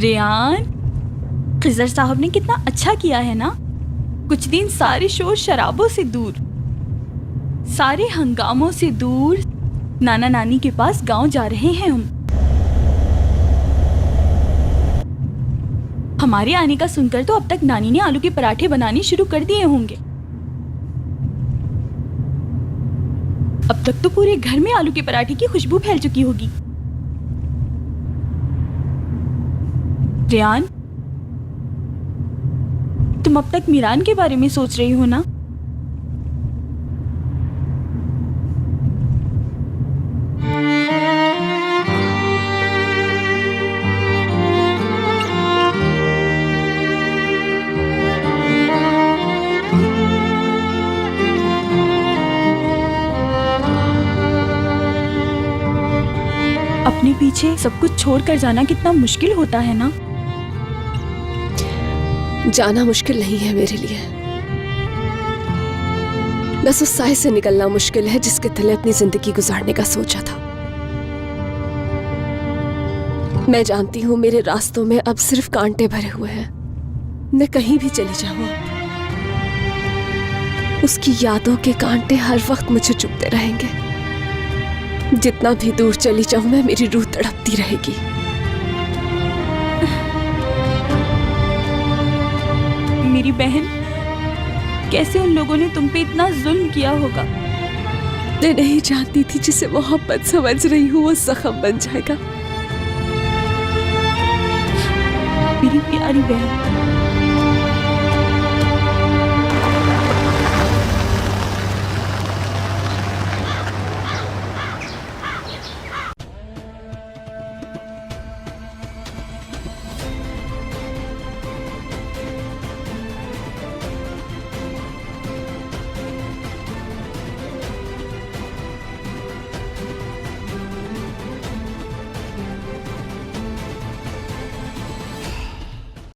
Ryan, Khizr साहब ने कितना अच्छा किया है ना। कुछ दिन सारे शोर शराबों से दूर, सारे हंगामों से दूर नाना नानी के पास गांव जा रहे हैं हम। हमारे आने का सुनकर तो अब तक नानी ने आलू के पराठे बनाने शुरू कर दिए होंगे। अब तक तो पूरे घर में आलू के पराठे की खुशबू फैल चुकी होगी। रेयान, तुम अब तक मीरान के बारे में सोच रही हो ना? अपने पीछे सब कुछ छोड़कर जाना कितना मुश्किल होता है ना। जाना मुश्किल नहीं है मेरे लिए, बस उस साए से निकलना मुश्किल है जिसके तले अपनी जिंदगी गुजारने का सोचा था। मैं जानती हूं मेरे रास्तों में अब सिर्फ कांटे भरे हुए हैं। मैं कहीं भी चली जाऊं, उसकी यादों के कांटे हर वक्त मुझे चुभते रहेंगे। जितना भी दूर चली जाऊं मैं, मेरी रूह तड़पती रहेगी। मेरी बहन, कैसे उन लोगों ने तुम पे इतना जुल्म किया होगा। मैं नहीं जानती थी जिसे मोहब्बत समझ रही हूँ वो जख्म बन जाएगा। मेरी प्यारी बहन,